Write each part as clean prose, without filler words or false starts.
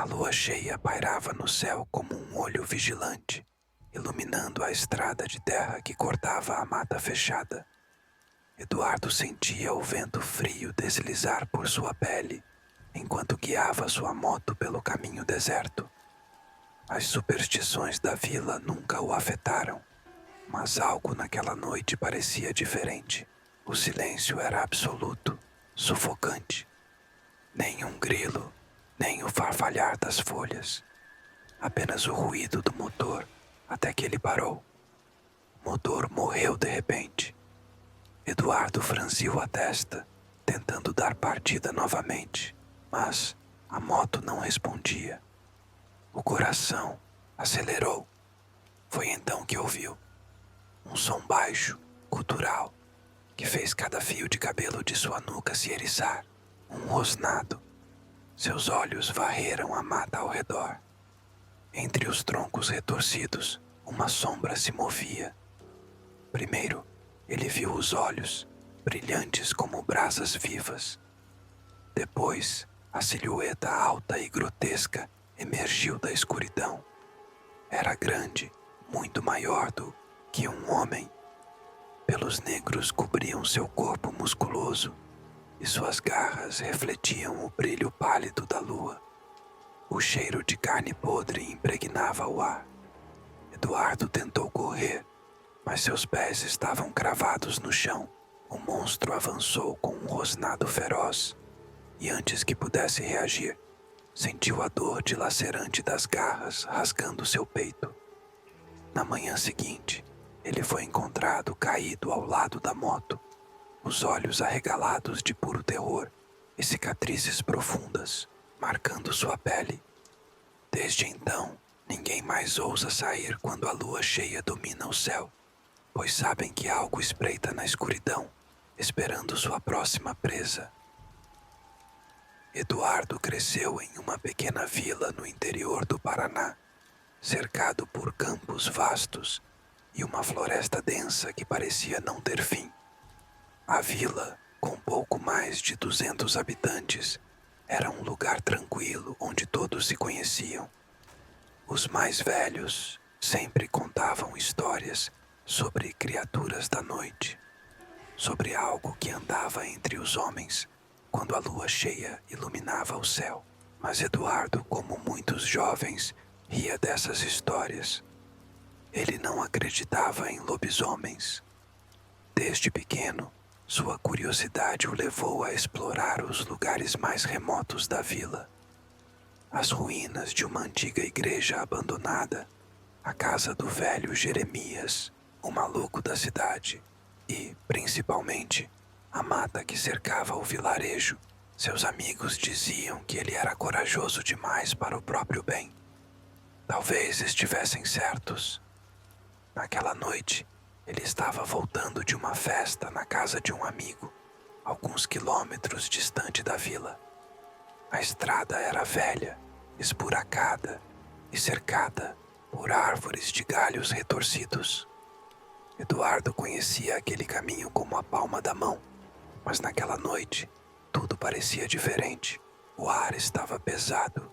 lua cheia pairava no céu como um olho vigilante, iluminando a estrada de terra que cortava a mata fechada. Eduardo sentia o vento frio deslizar por sua pele, enquanto guiava sua moto pelo caminho deserto. As superstições da vila nunca o afetaram, mas algo naquela noite parecia diferente. O silêncio era absoluto, sufocante. Nem um grilo, nem o farfalhar das folhas. Apenas o ruído do motor, até que ele parou. O motor morreu de repente. Eduardo franziu a testa, tentando dar partida novamente, mas a moto não respondia. O coração acelerou. Foi então que ouviu um som baixo, gutural, que fez cada fio de cabelo de sua nuca se eriçar. Um rosnado. Seus olhos varreram a mata ao redor. Entre os troncos retorcidos, uma sombra se movia. Primeiro, ele viu os olhos, brilhantes como brasas vivas. Depois, a silhueta alta e grotesca emergiu da escuridão. Era grande, muito maior do que um homem. Pelos negros cobriam seu corpo musculoso e suas garras refletiam o brilho pálido da lua. O cheiro de carne podre impregnava o ar. Eduardo tentou correr, mas seus pés estavam cravados no chão. O monstro avançou com um rosnado feroz, e antes que pudesse reagir, sentiu a dor dilacerante das garras rasgando seu peito. Na manhã seguinte, ele foi encontrado caído ao lado da moto, os olhos arregalados de puro terror e cicatrizes profundas, marcando sua pele. Desde então, ninguém mais ousa sair quando a lua cheia domina o céu, pois sabem que algo espreita na escuridão, esperando sua próxima presa. Eduardo cresceu em uma pequena vila no interior do Paraná, cercado por campos vastos e uma floresta densa que parecia não ter fim. A vila, com pouco mais de 200 habitantes, era um lugar tranquilo onde todos se conheciam. Os mais velhos sempre contavam histórias sobre criaturas da noite, sobre algo que andava entre os homens quando a lua cheia iluminava o céu. Mas Eduardo, como muitos jovens, ria dessas histórias. Ele não acreditava em lobisomens. Desde pequeno, sua curiosidade o levou a explorar os lugares mais remotos da vila. As ruínas de uma antiga igreja abandonada, a casa do velho Jeremias, o maluco da cidade, e, principalmente, a mata que cercava o vilarejo. Seus amigos diziam que ele era corajoso demais para o próprio bem. Talvez estivessem certos. Naquela noite, ele estava voltando de uma festa na casa de um amigo, alguns quilômetros distante da vila. A estrada era velha, esburacada e cercada por árvores de galhos retorcidos. Eduardo conhecia aquele caminho como a palma da mão, mas naquela noite tudo parecia diferente. O ar estava pesado,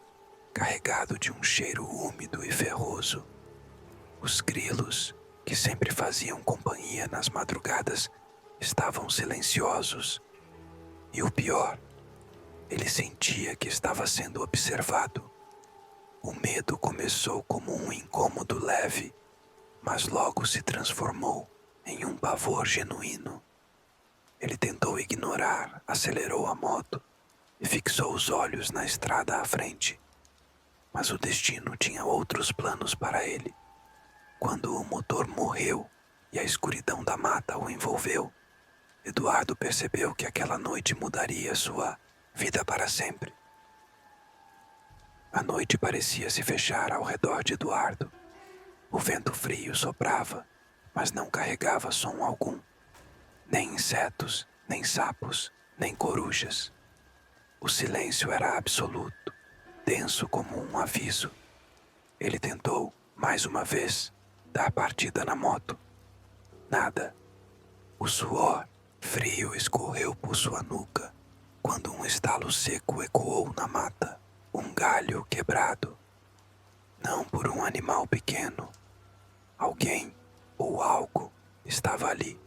carregado de um cheiro úmido e ferroso. Os grilos, que sempre faziam companhia nas madrugadas, estavam silenciosos. E o pior, ele sentia que estava sendo observado. O medo começou como um incômodo leve, mas logo se transformou em um pavor genuíno. Ele tentou ignorar, acelerou a moto e fixou os olhos na estrada à frente. Mas o destino tinha outros planos para ele. Quando o motor morreu e a escuridão da mata o envolveu, Eduardo percebeu que aquela noite mudaria sua vida para sempre. A noite parecia se fechar ao redor de Eduardo. O vento frio soprava, mas não carregava som algum. Nem insetos, nem sapos, nem corujas. O silêncio era absoluto, denso como um aviso. Ele tentou, mais uma vez, dar partida na moto. Nada. O suor frio escorreu por sua nuca quando um estalo seco ecoou na mata. Um galho quebrado, não por um animal pequeno. Alguém ou algo estava ali.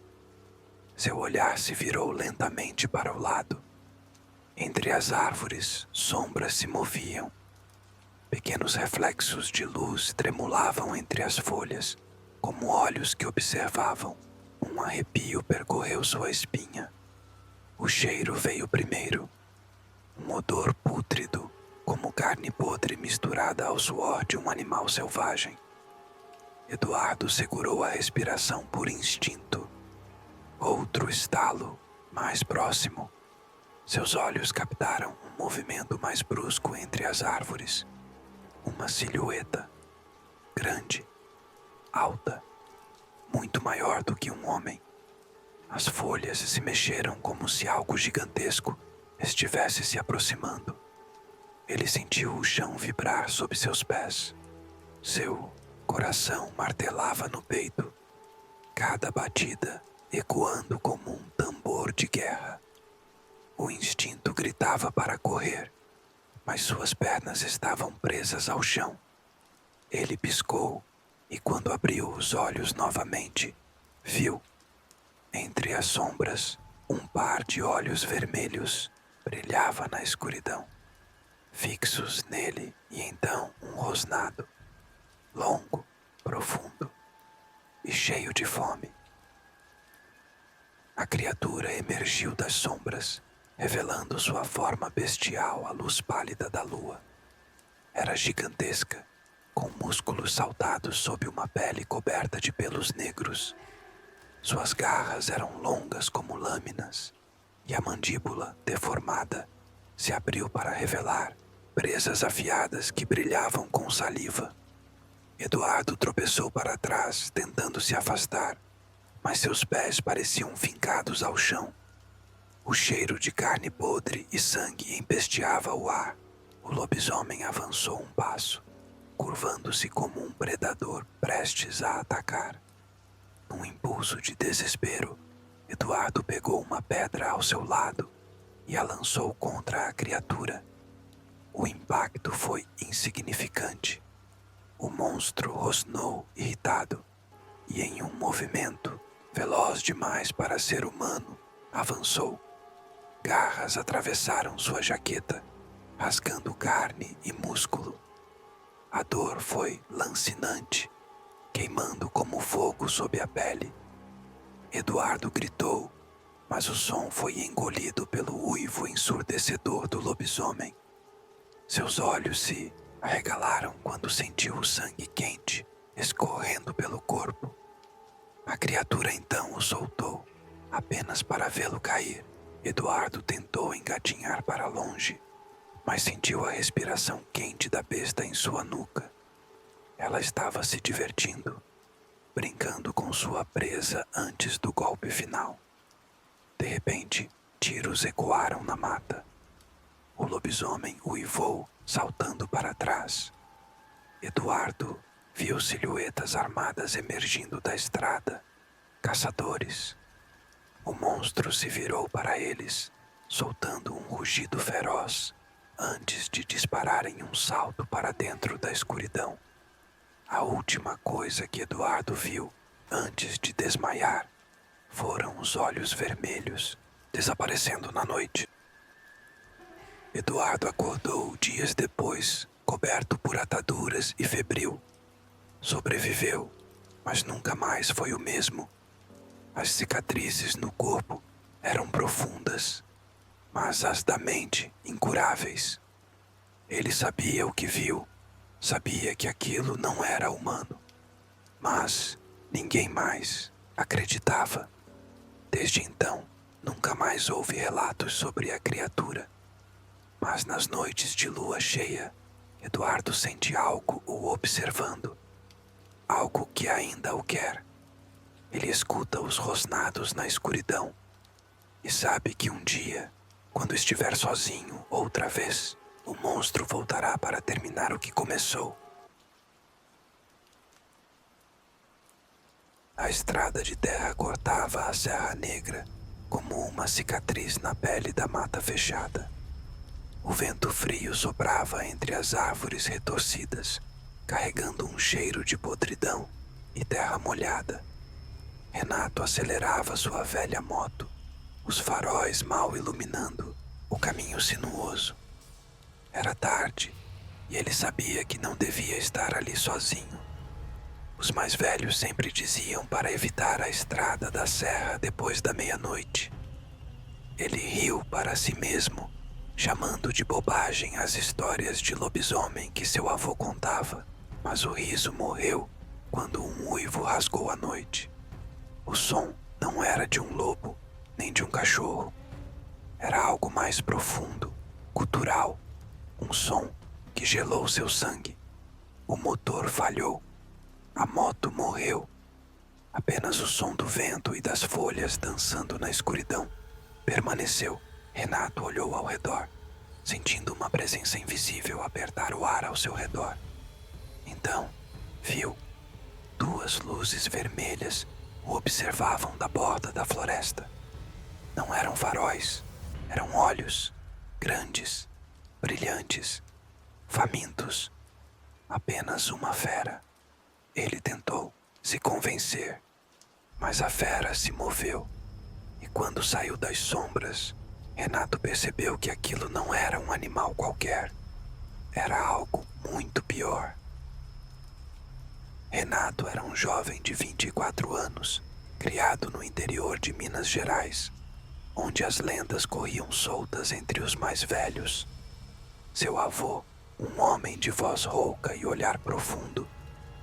Seu olhar se virou lentamente para o lado. Entre as árvores, sombras se moviam. Pequenos reflexos de luz tremulavam entre as folhas, como olhos que observavam. Um arrepio percorreu sua espinha. O cheiro veio primeiro. Um odor pútrido, como carne podre misturada ao suor de um animal selvagem. Eduardo segurou a respiração por instinto. Outro estalo, mais próximo. Seus olhos captaram um movimento mais brusco entre as árvores. Uma silhueta, grande, alta, muito maior do que um homem. As folhas se mexeram como se algo gigantesco estivesse se aproximando. Ele sentiu o chão vibrar sob seus pés. Seu coração martelava no peito, cada batida ecoando como um tambor de guerra. O instinto gritava para correr, mas suas pernas estavam presas ao chão. Ele piscou e, quando abriu os olhos novamente, viu, entre as sombras, um par de olhos vermelhos brilhava na escuridão, fixos nele, e então um rosnado, longo, profundo e cheio de fome. A criatura emergiu das sombras, revelando sua forma bestial à luz pálida da lua. Era gigantesca, com músculos saltados sob uma pele coberta de pelos negros. Suas garras eram longas como lâminas, e a mandíbula, deformada, se abriu para revelar presas afiadas que brilhavam com saliva. Eduardo tropeçou para trás, tentando se afastar, mas seus pés pareciam fincados ao chão. O cheiro de carne podre e sangue empesteava o ar. O lobisomem avançou um passo, curvando-se como um predador prestes a atacar. Num impulso de desespero, Eduardo pegou uma pedra ao seu lado e a lançou contra a criatura. O impacto foi insignificante. O monstro rosnou irritado e, em um movimento veloz demais para ser humano, avançou. Garras atravessaram sua jaqueta, rasgando carne e músculo. A dor foi lancinante, queimando como fogo sob a pele. Eduardo gritou, mas o som foi engolido pelo uivo ensurdecedor do lobisomem. Seus olhos se arregalaram quando sentiu o sangue quente escorrendo pelo corpo. A criatura então o soltou, apenas para vê-lo cair. Eduardo tentou engatinhar para longe, mas sentiu a respiração quente da besta em sua nuca. Ela estava se divertindo, brincando com sua presa antes do golpe final. De repente, tiros ecoaram na mata. O lobisomem uivou, saltando para trás. Eduardo viu silhuetas armadas emergindo da estrada. Caçadores. O monstro se virou para eles, soltando um rugido feroz, antes de disparar em um salto para dentro da escuridão. A última coisa que Eduardo viu, antes de desmaiar, foram os olhos vermelhos, desaparecendo na noite. Eduardo acordou dias depois, coberto por ataduras e febril. Sobreviveu, mas nunca mais foi o mesmo. As cicatrizes no corpo eram profundas, mas as da mente incuráveis. Ele sabia o que viu, sabia que aquilo não era humano, mas ninguém mais acreditava. Desde então, nunca mais houve relatos sobre a criatura. Mas nas noites de lua cheia, Eduardo sente algo o observando, algo que ainda o quer. Ele escuta os rosnados na escuridão e sabe que um dia, quando estiver sozinho outra vez, o monstro voltará para terminar o que começou. A estrada de terra cortava a Serra Negra como uma cicatriz na pele da mata fechada. O vento frio soprava entre as árvores retorcidas, carregando um cheiro de podridão e terra molhada. Renato acelerava sua velha moto, os faróis mal iluminando o caminho sinuoso. Era tarde e ele sabia que não devia estar ali sozinho. Os mais velhos sempre diziam para evitar a estrada da serra depois da meia-noite. Ele riu para si mesmo, chamando de bobagem as histórias de lobisomem que seu avô contava, mas o riso morreu quando um uivo rasgou a noite. O som não era de um lobo, nem de um cachorro. Era algo mais profundo, gutural, um som que gelou seu sangue. O motor falhou. A moto morreu. Apenas o som do vento e das folhas dançando na escuridão permaneceu. Renato olhou ao redor, sentindo uma presença invisível apertar o ar ao seu redor. Então, viu. Duas luzes vermelhas o observavam da borda da floresta. Não eram faróis, eram olhos, grandes, brilhantes, famintos. Apenas uma fera. Ele tentou se convencer, mas a fera se moveu. E quando saiu das sombras, Renato percebeu que aquilo não era um animal qualquer. Era algo muito pior. Renato era um jovem de 24 anos, criado no interior de Minas Gerais, onde as lendas corriam soltas entre os mais velhos. Seu avô, um homem de voz rouca e olhar profundo,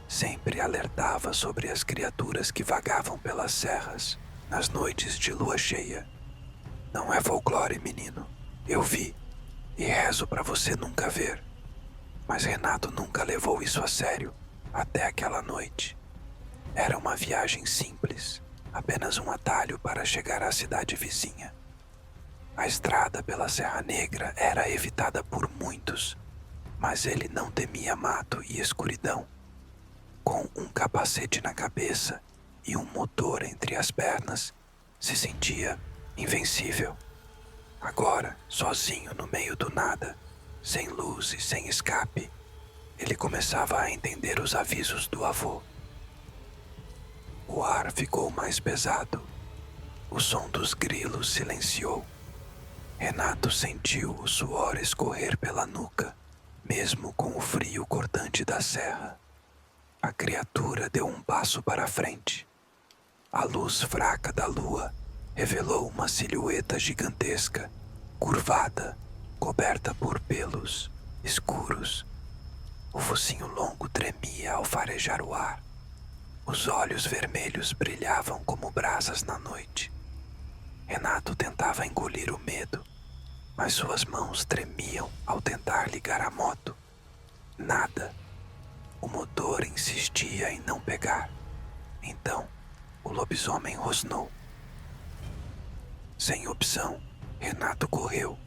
sempre alertava sobre as criaturas que vagavam pelas serras nas noites de lua cheia. Não é folclore, menino. Eu vi e rezo para você nunca ver. Mas Renato nunca levou isso a sério até aquela noite. Era uma viagem simples, apenas um atalho para chegar à cidade vizinha. A estrada pela Serra Negra era evitada por muitos, mas ele não temia mato e escuridão. Com um capacete na cabeça e um motor entre as pernas, se sentia invencível. Agora, sozinho no meio do nada, sem luz e sem escape, ele começava a entender os avisos do avô. O ar ficou mais pesado. O som dos grilos silenciou. Renato sentiu o suor escorrer pela nuca, mesmo com o frio cortante da serra. A criatura deu um passo para a frente. A luz fraca da lua revelou uma silhueta gigantesca, curvada, coberta por pelos escuros. O focinho longo tremia ao farejar o ar. Os olhos vermelhos brilhavam como brasas na noite. Renato tentava engolir o medo, mas suas mãos tremiam ao tentar ligar a moto. Nada. O motor insistia em não pegar. Então, o lobisomem rosnou. Sem opção, Renato correu.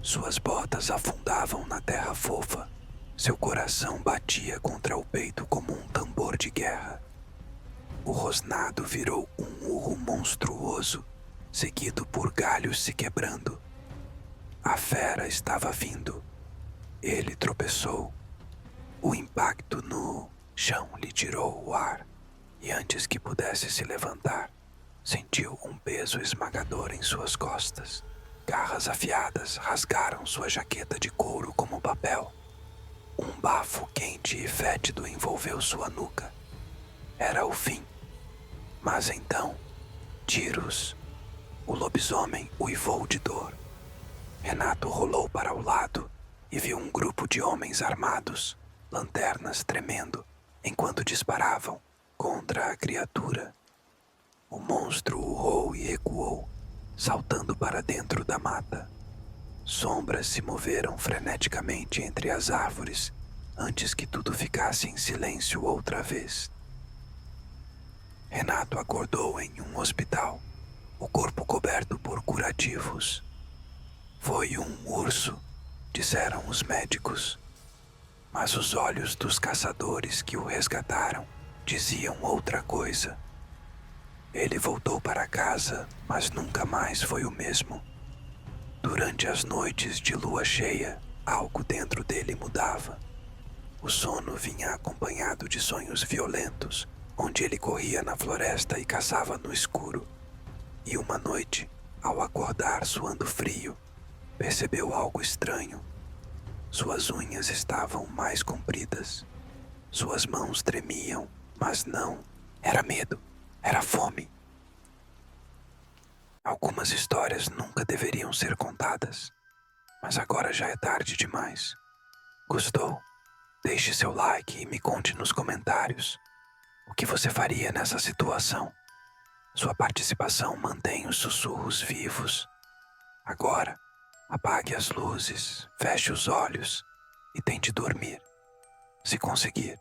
Suas botas afundavam na terra fofa. Seu coração batia contra o peito como um tambor de guerra. O rosnado virou um urro monstruoso, seguido por galhos se quebrando. A fera estava vindo. Ele tropeçou. O impacto no chão lhe tirou o ar, e antes que pudesse se levantar, sentiu um peso esmagador em suas costas. Garras afiadas rasgaram sua jaqueta de couro como papel. Um bafo quente e fétido envolveu sua nuca. Era o fim. Mas então, tiros. O lobisomem uivou de dor. Renato rolou para o lado e viu um grupo de homens armados, lanternas tremendo, enquanto disparavam contra a criatura. O monstro urrou e recuou, saltando para dentro da mata. Sombras se moveram freneticamente entre as árvores, antes que tudo ficasse em silêncio outra vez. Renato acordou em um hospital, o corpo coberto por curativos. Foi um urso, disseram os médicos. Mas os olhos dos caçadores que o resgataram diziam outra coisa. Ele voltou para casa, mas nunca mais foi o mesmo. Durante as noites de lua cheia, algo dentro dele mudava. O sono vinha acompanhado de sonhos violentos, onde ele corria na floresta e caçava no escuro. E uma noite, ao acordar suando frio, percebeu algo estranho. Suas unhas estavam mais compridas. Suas mãos tremiam, mas não. Era medo, era fome. Algumas histórias nunca deveriam ser contadas, mas agora já é tarde demais. Gostou? Deixe seu like e me conte nos comentários o que você faria nessa situação. Sua participação mantém os sussurros vivos. Agora, apague as luzes, feche os olhos e tente dormir. Se conseguir,